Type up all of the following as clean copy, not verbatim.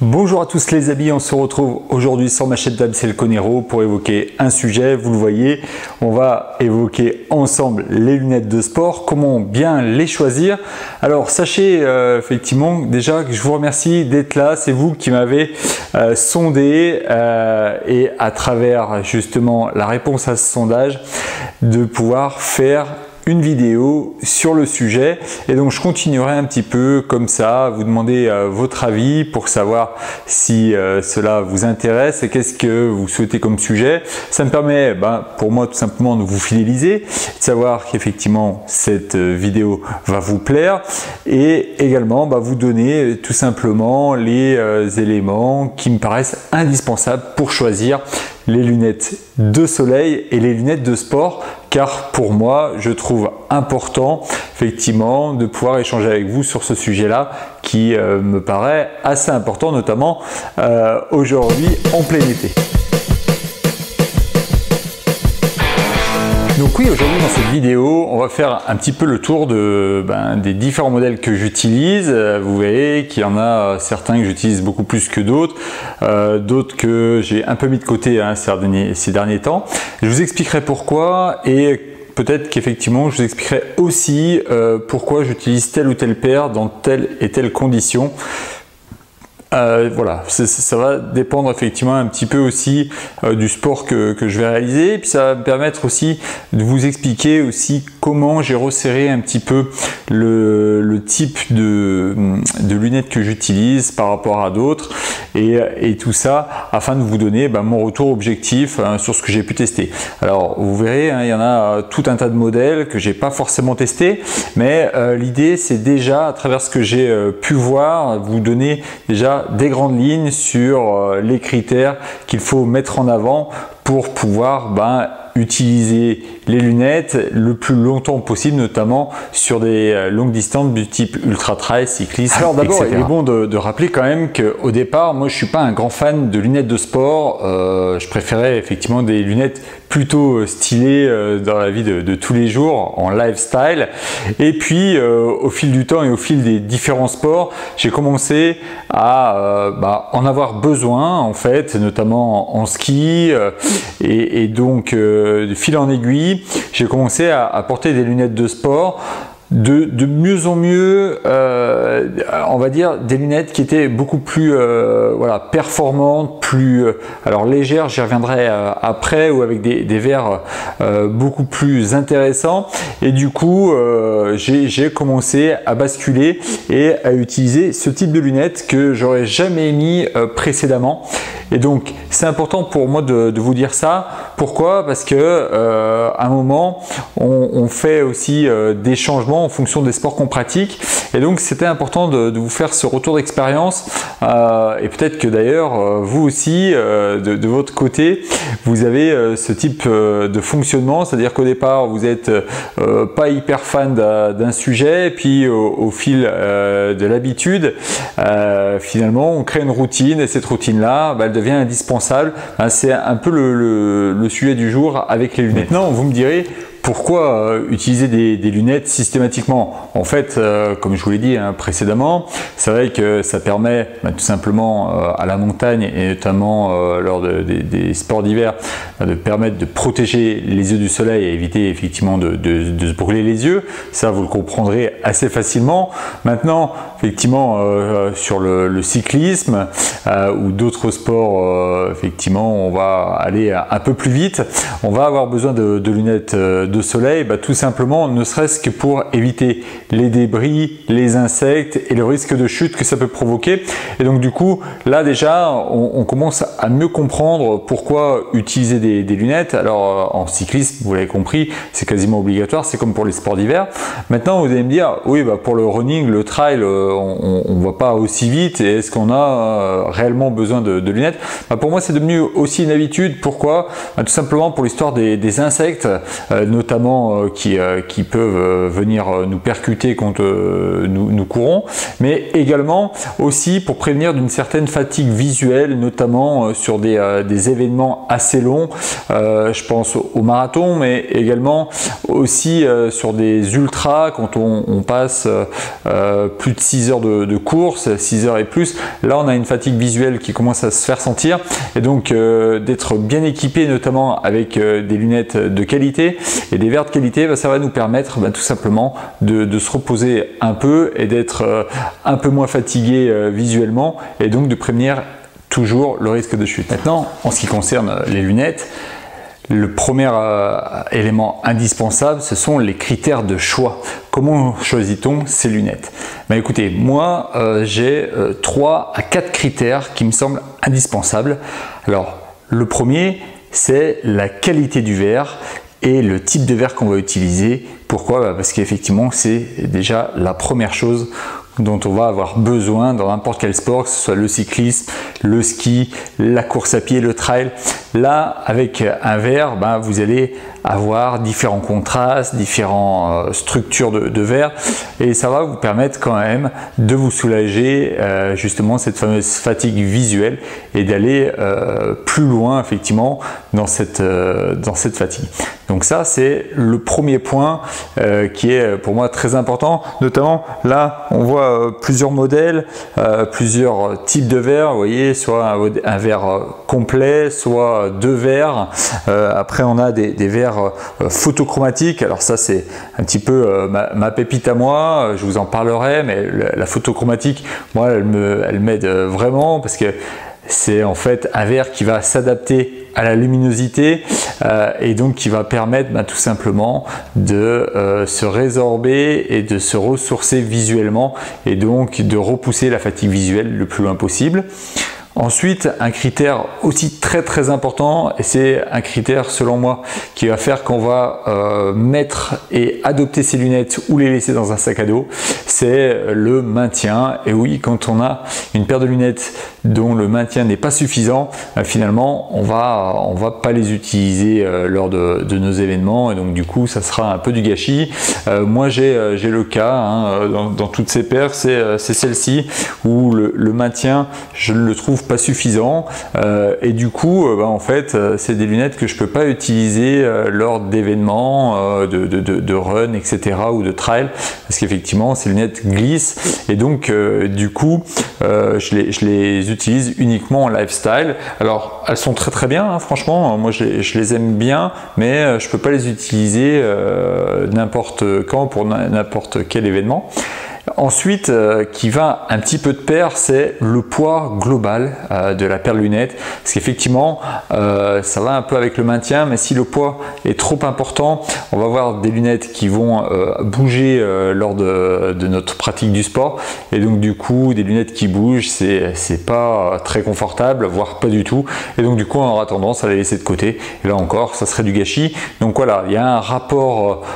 Bonjour à tous les amis, on se retrouve aujourd'hui sur ma chaîne d'Amsel Conero pour évoquer un sujet. Vous le voyez, on va évoquer ensemble les lunettes de sport, comment bien les choisir. Alors sachez effectivement déjà que je vous remercie d'être là, c'est vous qui m'avez sondé et à travers justement la réponse à ce sondage de pouvoir faire une vidéo sur le sujet, et donc je continuerai un petit peu comme ça à vous demander votre avis pour savoir si cela vous intéresse et qu'est-ce que vous souhaitez comme sujet. Ça me permet pour moi tout simplement de vous fidéliser, de savoir qu'effectivement cette vidéo va vous plaire et également vous donner tout simplement les éléments qui me paraissent indispensables pour choisir les lunettes de soleil et les lunettes de sport, car pour moi je trouve important effectivement de pouvoir échanger avec vous sur ce sujet là qui me paraît assez important, notamment aujourd'hui en plein été. Donc oui, aujourd'hui dans cette vidéo, on va faire un petit peu le tour des différents modèles que j'utilise. Vous voyez qu'il y en a certains que j'utilise beaucoup plus que d'autres, d'autres que j'ai un peu mis de côté ces derniers temps. Je vous expliquerai pourquoi et peut-être qu'effectivement je vous expliquerai aussi pourquoi j'utilise telle ou telle paire dans telle et telle condition. Voilà, ça va dépendre effectivement un petit peu aussi du sport que je vais réaliser, et puis ça va me permettre aussi de vous expliquer aussi comment j'ai resserré un petit peu le type de lunettes que j'utilise par rapport à d'autres et tout ça afin de vous donner mon retour objectif sur ce que j'ai pu tester. Alors vous verrez, il y en a tout un tas de modèles que j'ai pas forcément testé, mais l'idée c'est déjà à travers ce que j'ai pu voir vous donner déjà des grandes lignes sur les critères qu'il faut mettre en avant pour pouvoir utiliser les lunettes le plus longtemps possible, notamment sur des longues distances du type ultra trail, cyclisme. Alors d'abord, il est bon de rappeler quand même qu'au départ, moi je suis pas un grand fan de lunettes de sport. Je préférais effectivement des lunettes plutôt stylées dans la vie de tous les jours, en lifestyle. Et puis au fil du temps et au fil des différents sports, j'ai commencé à en avoir besoin en fait, notamment en ski et donc de fil en aiguille, j'ai commencé à porter des lunettes de sport de mieux en mieux, on va dire des lunettes qui étaient beaucoup plus performantes, plus alors légères, j'y reviendrai après, ou avec des verres beaucoup plus intéressants, et du coup j'ai commencé à basculer et à utiliser ce type de lunettes que j'aurais jamais mis précédemment. Et donc c'est important pour moi de vous dire ça. Pourquoi? Parce que à un moment on fait aussi des changements en fonction des sports qu'on pratique, et donc c'était important de vous faire ce retour d'expérience et peut-être que d'ailleurs vous aussi de votre côté vous avez ce type de fonctionnement, c'est-à-dire qu'au départ vous n'êtes pas hyper fan d'un sujet, et puis au fil de l'habitude finalement on crée une routine, et cette routine là elle devient indispensable. C'est un peu le sujet du jour avec les lunettes. Maintenant vous me direz, pourquoi utiliser des lunettes systématiquement? En fait, comme je vous l'ai dit précédemment, c'est vrai que ça permet tout simplement à la montagne, et notamment lors des sports d'hiver, de permettre de protéger les yeux du soleil et éviter effectivement de se brûler les yeux. Ça, vous le comprendrez assez facilement. Maintenant, effectivement, sur le cyclisme ou d'autres sports, effectivement, on va aller un peu plus vite. On va avoir besoin de lunettes de soleil, tout simplement, ne serait-ce que pour éviter les débris, les insectes et le risque de chute que ça peut provoquer. Et donc du coup, là déjà, on commence à mieux comprendre pourquoi utiliser des lunettes. Alors en cyclisme, vous l'avez compris, c'est quasiment obligatoire, c'est comme pour les sports d'hiver. Maintenant, vous allez me dire, oui, pour le running, le trail, on ne va pas aussi vite, et est-ce qu'on a réellement besoin de lunettes? Pour moi, c'est devenu aussi une habitude. Pourquoi? Tout simplement pour l'histoire des insectes, notamment notamment qui peuvent venir nous percuter quand nous courons, mais également aussi pour prévenir d'une certaine fatigue visuelle, notamment sur des événements assez longs. Je pense au marathon, mais également aussi sur des ultras, quand on passe plus de 6 heures de course, 6 heures et plus. Là, on a une fatigue visuelle qui commence à se faire sentir, et donc d'être bien équipé, notamment avec des lunettes de qualité et des verres de qualité, ça va nous permettre tout simplement de se reposer un peu et d'être un peu moins fatigué visuellement, et donc de prévenir toujours le risque de chute. Maintenant, en ce qui concerne les lunettes, le premier élément indispensable, ce sont les critères de choix. Comment choisit-on ces lunettes? Écoutez, moi j'ai 3 à 4 critères qui me semblent indispensables. Alors, le premier, c'est la qualité du verre et le type de verre qu'on va utiliser. Pourquoi? Parce qu'effectivement, c'est déjà la première chose dont on va avoir besoin dans n'importe quel sport, que ce soit le cyclisme, le ski, la course à pied, le trail. Là, avec un verre, vous allez avoir différents contrastes, différentes structures de verre, et ça va vous permettre quand même de vous soulager justement cette fameuse fatigue visuelle et d'aller plus loin effectivement dans cette fatigue. Donc ça, c'est le premier point qui est pour moi très important. Notamment là, on voit plusieurs modèles, plusieurs types de verres. Vous voyez, soit un verre complet, soit 2 verres. Après, on a des verres photochromatiques. Alors ça, c'est un petit peu ma pépite à moi. Je vous en parlerai, mais la photochromatique, moi, elle m'aide vraiment, parce que c'est en fait un verre qui va s'adapter à la luminosité et donc qui va permettre tout simplement de se résorber et de se ressourcer visuellement, et donc de repousser la fatigue visuelle le plus loin possible. Ensuite, un critère aussi très important, et c'est un critère selon moi qui va faire qu'on va mettre et adopter ces lunettes ou les laisser dans un sac à dos, c'est le maintien. Et oui, quand on a une paire de lunettes dont le maintien n'est pas suffisant, finalement on va pas les utiliser lors de nos événements, et donc du coup ça sera un peu du gâchis. Moi j'ai le cas dans toutes ces paires, c'est celle-ci où le maintien, je ne le trouve pas suffisant, et du coup en fait c'est des lunettes que je peux pas utiliser lors d'événements de run, etc., ou de trail, parce qu'effectivement ces lunettes glissent, et donc du coup je les utilise uniquement en lifestyle. Alors elles sont très bien, franchement, moi je les aime bien, mais je peux pas les utiliser n'importe quand pour n'importe quel événement. Ensuite, qui va un petit peu de pair, c'est le poids global de la paire de lunettes, parce qu'effectivement ça va un peu avec le maintien, mais si le poids est trop important, on va avoir des lunettes qui vont bouger lors de notre pratique du sport, et donc du coup des lunettes qui bougent, c'est pas très confortable, voire pas du tout, et donc du coup on aura tendance à les laisser de côté, et là encore ça serait du gâchis. Donc voilà, il y a un rapport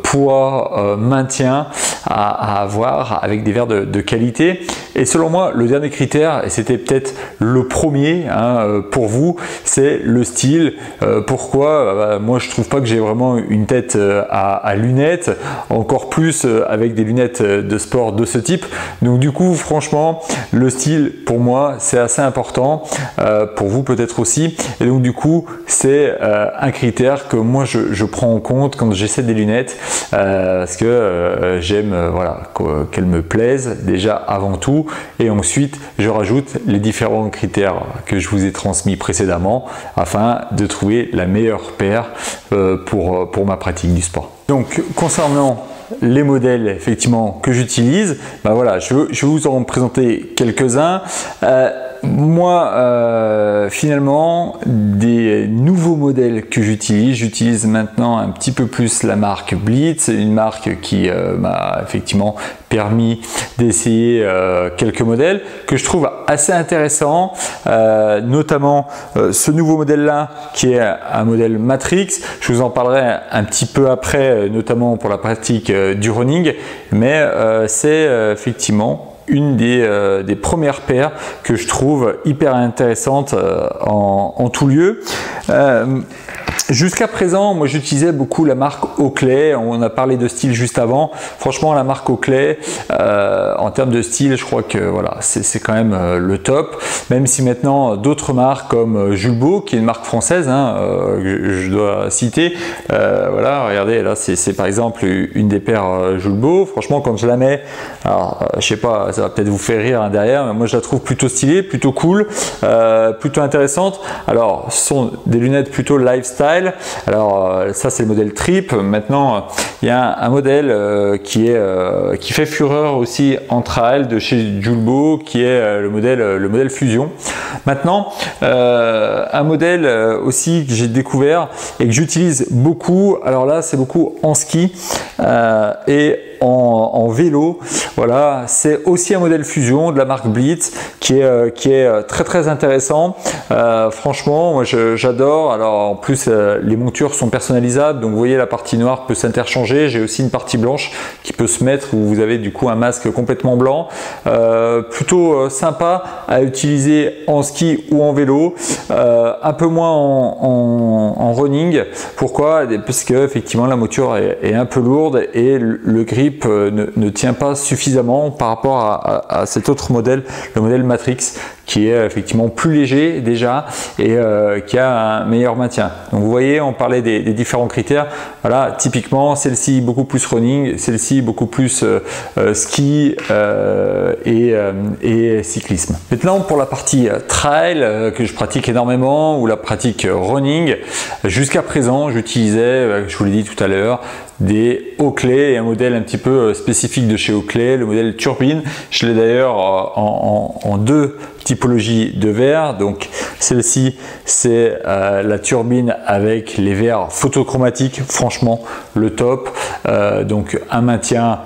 poids maintien à avoir avec des verres de qualité. Et selon moi, le dernier critère, et c'était peut-être le premier pour vous, c'est le style. Pourquoi? Moi je trouve pas que j'ai vraiment une tête à lunettes, encore plus avec des lunettes de sport de ce type. Donc du coup franchement, le style pour moi c'est assez important, pour vous peut-être aussi, et donc du coup c'est un critère que moi je prends en compte quand j'essaie des lunettes, parce que j'aime qu'elles me plaisent déjà avant tout, et ensuite je rajoute les différents critères que je vous ai transmis précédemment afin de trouver la meilleure paire pour ma pratique du sport. Donc concernant les modèles effectivement que j'utilise, voilà, je vais vous en présenter quelques-uns. Moi, finalement, des nouveaux modèles que j'utilise maintenant un petit peu plus la marque Blitz, une marque qui m'a effectivement permis d'essayer quelques modèles que je trouve assez intéressants, notamment ce nouveau modèle là qui est un modèle Matrix. Je vous en parlerai un petit peu après, notamment pour la pratique du running, mais c'est effectivement une des premières paires que je trouve hyper intéressante en tout lieu. Jusqu'à présent, moi j'utilisais beaucoup la marque Oakley. On a parlé de style juste avant. Franchement, la marque Oakley, en termes de style, je crois que voilà, c'est quand même le top. Même si maintenant d'autres marques comme Julbo, qui est une marque française, hein, que je dois citer, voilà, regardez, là c'est par exemple une des paires Julbo. Franchement, quand je la mets, alors je sais pas, ça va peut-être vous faire rire hein, derrière, mais moi je la trouve plutôt stylée, plutôt cool, plutôt intéressante. Alors, ce sont des lunettes plutôt lifestyle. Alors ça c'est le modèle Trip. Maintenant il y a un modèle qui fait fureur aussi en trail de chez Julbo, qui est le modèle Fusion. Maintenant un modèle aussi que j'ai découvert et que j'utilise beaucoup, alors là c'est beaucoup en ski et en vélo. Voilà, c'est aussi un modèle Fusion de la marque Blitz qui est très intéressant. Franchement, moi j'adore. Alors en plus les montures sont personnalisables, donc vous voyez la partie noire peut s'interchanger. J'ai aussi une partie blanche qui peut se mettre, où vous avez du coup un masque complètement blanc. Plutôt sympa à utiliser en ski ou en vélo, un peu moins en running. Pourquoi? Parce que effectivement la monture est un peu lourde et le grip ne tient pas suffisamment par rapport à cet autre modèle, le modèle Matrix, qui est effectivement plus léger déjà et qui a un meilleur maintien. Donc vous voyez, on parlait des différents critères. Voilà, typiquement celle-ci beaucoup plus running, celle-ci beaucoup plus ski et cyclisme. Maintenant pour la partie trail que je pratique énormément, ou la pratique running, jusqu'à présent j'utilisais, je vous l'ai dit tout à l'heure, des Oakley et un modèle un petit peu spécifique de chez Oakley, le modèle Turbine. Je l'ai d'ailleurs en deux typologies de verres. Donc celle-ci c'est la Turbine avec les verres photochromatiques, franchement le top. Donc un maintien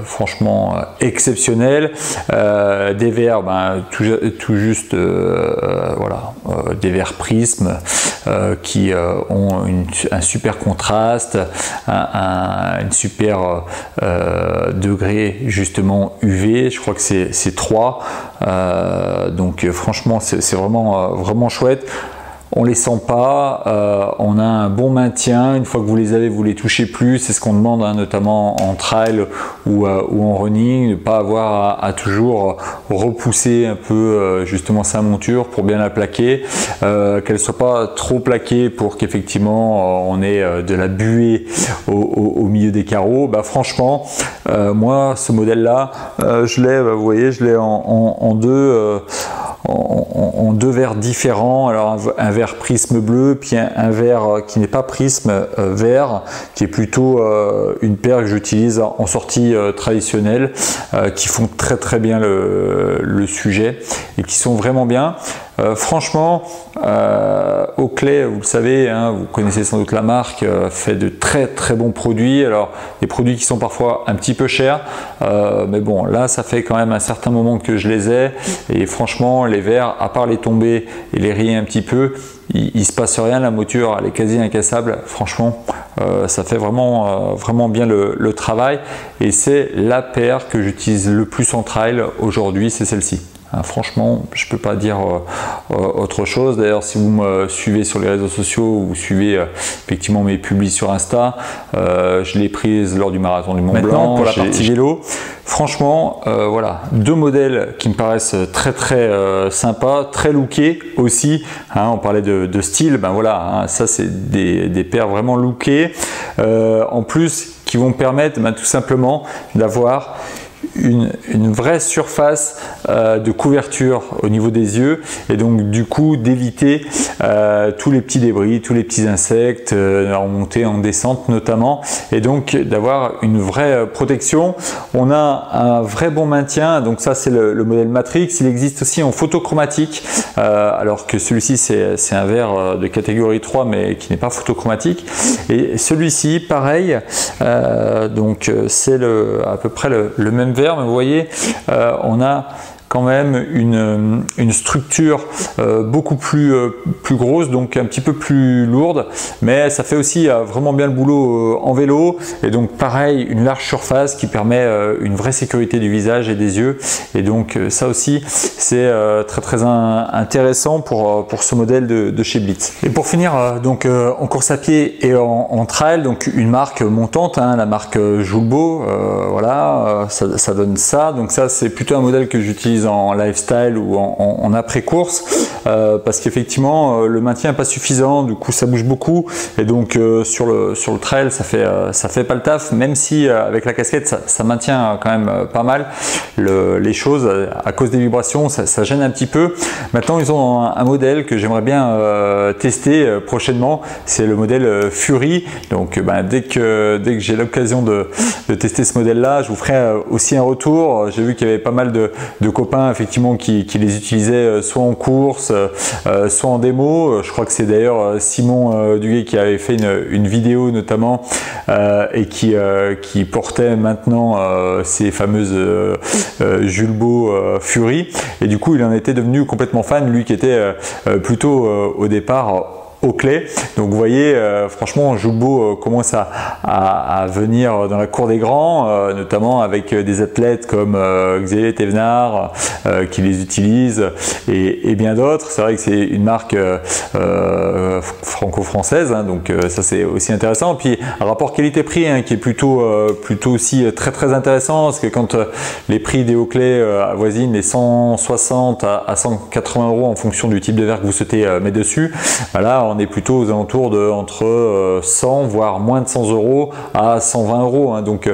franchement exceptionnel, des verres tout juste voilà, des verres prisme qui ont un super contraste, une super degré justement UV, je crois que c'est 3, donc franchement c'est vraiment chouette. On les sent pas, on a un bon maintien. Une fois que vous les avez, vous les touchez plus. C'est ce qu'on demande, hein, notamment en trail ou en running, ne pas avoir à toujours repousser un peu justement sa monture pour bien la plaquer, qu'elle soit pas trop plaquée pour qu'effectivement on ait de la buée au milieu des carreaux. Bah, franchement, moi ce modèle là, je l'ai, vous voyez, je l'ai en deux verres différents. Alors un verre prisme bleu, puis un verre qui n'est pas prisme vert, qui est plutôt une paire que j'utilise en sortie traditionnelle, qui font très bien le sujet et qui sont vraiment bien. Franchement, Oakley, vous le savez, hein, vous connaissez sans doute la marque, fait de très bons produits. Alors des produits qui sont parfois un petit peu chers, mais bon, là ça fait quand même un certain moment que je les ai, et franchement les verres, à part les tomber et les rayer un petit peu, il se passe rien, la monture elle est quasi incassable. Franchement, ça fait vraiment bien le travail, et c'est la paire que j'utilise le plus en trail aujourd'hui, c'est celle-ci. Franchement, je ne peux pas dire autre chose. D'ailleurs, si vous me suivez sur les réseaux sociaux, vous suivez effectivement mes publis sur Insta, je l'ai prise lors du marathon du Mont Blanc. Maintenant, pour la partie vélo, franchement, voilà, deux modèles qui me paraissent très sympas, très lookés aussi. Hein, on parlait de style, ben voilà, hein, ça c'est des paires vraiment lookées. En plus, qui vont permettre tout simplement d'avoir une vraie surface de couverture au niveau des yeux, et donc du coup d'éviter tous les petits débris, tous les petits insectes en montée, en descente notamment, et donc d'avoir une vraie protection. On a un vrai bon maintien, donc ça c'est le modèle Matrix. Il existe aussi en photochromatique, alors que celui-ci c'est un verre de catégorie 3 mais qui n'est pas photochromatique, et celui-ci pareil, donc c'est à peu près le même verre, mais vous voyez on a quand même une structure beaucoup plus grosse, donc un petit peu plus lourde, mais ça fait aussi vraiment bien le boulot en vélo. Et donc pareil, une large surface qui permet une vraie sécurité du visage et des yeux. Et donc ça aussi, c'est très intéressant pour ce modèle de chez Blitz. Et pour finir, donc en course à pied et en trail, donc une marque montante, hein, la marque Julbo, voilà, ça donne ça. Donc ça, c'est plutôt un modèle que j'utilise en lifestyle ou en après-course, parce qu'effectivement le maintien n'est pas suffisant, du coup ça bouge beaucoup, et donc sur le trail ça fait pas le taf, même si avec la casquette ça maintient quand même pas mal les choses. À cause des vibrations, ça gêne un petit peu. Maintenant ils ont un modèle que j'aimerais bien tester prochainement, c'est le modèle Fury. Donc dès que j'ai l'occasion de tester ce modèle là, je vous ferai aussi un retour. J'ai vu qu'il y avait pas mal de copains effectivement qui les utilisaient soit en course, soit en démo. Je crois que c'est d'ailleurs Simon Duguay qui avait fait une vidéo notamment, et qui portait maintenant ces fameuses Julbo Fury, et du coup il en était devenu complètement fan, lui qui était plutôt au départ aux clés. Donc vous voyez, franchement Julbo commence à venir dans la cour des grands, notamment avec des athlètes comme Xavier Thévenard qui les utilisent, et bien d'autres. C'est vrai que c'est une marque franco-française, hein, donc ça c'est aussi intéressant. Puis un rapport qualité-prix, hein, qui est plutôt aussi très intéressant, parce que quand les prix des hauts-clés avoisinent les 160 à 180 € en fonction du type de verre que vous souhaitez mettre dessus, voilà, on est plutôt aux alentours de entre 100 voire moins de 100 € à 120 €, hein. Donc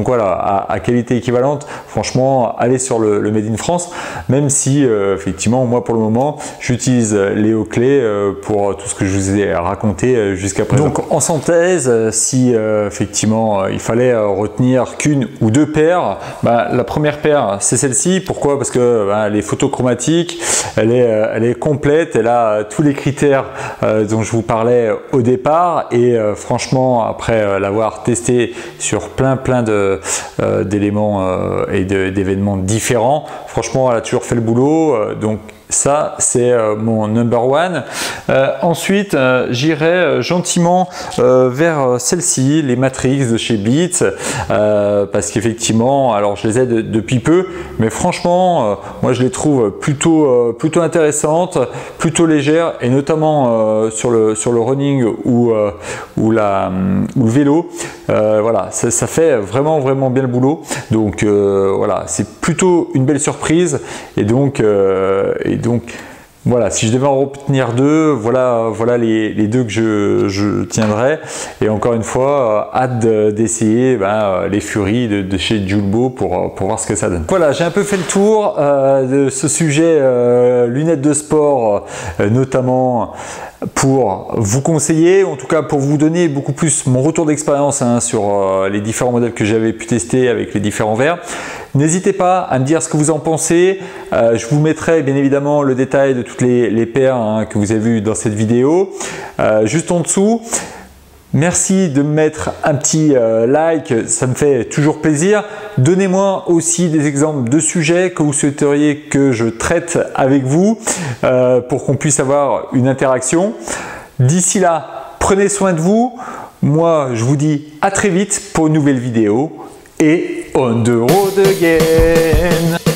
voilà, à qualité équivalente, franchement allez sur le Made in France, même si effectivement moi pour le moment j'utilise les hauts-clés pour tout ce que je vous ai raconté jusqu'à présent. Donc en synthèse, si effectivement il fallait retenir qu'une ou deux paires, la première paire c'est celle-ci. Pourquoi? Parce que elle est photochromatiques, elle est complète, elle a tous les critères dont je vous parlais au départ, et franchement après l'avoir testé sur plein d'éléments et d'événements différents, franchement elle a toujours fait le boulot. Donc ça c'est mon number one. Ensuite j'irai gentiment vers celle-ci, les Matrix de chez Blitz, parce qu'effectivement, alors je les ai depuis peu, mais franchement moi je les trouve plutôt intéressantes, plutôt légères, et notamment sur le running ou le vélo. Voilà, ça fait vraiment bien le boulot. Donc voilà, c'est plutôt une belle surprise, et donc voilà, si je devais en retenir deux, voilà les deux que je tiendrai. Et encore une fois, hâte d'essayer les Fury de chez Julbo pour voir ce que ça donne. Voilà, j'ai un peu fait le tour de ce sujet lunettes de sport, notamment pour vous conseiller, en tout cas pour vous donner beaucoup plus mon retour d'expérience, hein, sur les différents modèles que j'avais pu tester avec les différents verres. N'hésitez pas à me dire ce que vous en pensez. Je vous mettrai bien évidemment le détail de toutes les paires, hein, que vous avez vues dans cette vidéo juste en dessous. Merci de me mettre un petit like, ça me fait toujours plaisir. Donnez-moi aussi des exemples de sujets que vous souhaiteriez que je traite avec vous, pour qu'on puisse avoir une interaction. D'ici là, prenez soin de vous. Moi, je vous dis à très vite pour une nouvelle vidéo, et on the road again.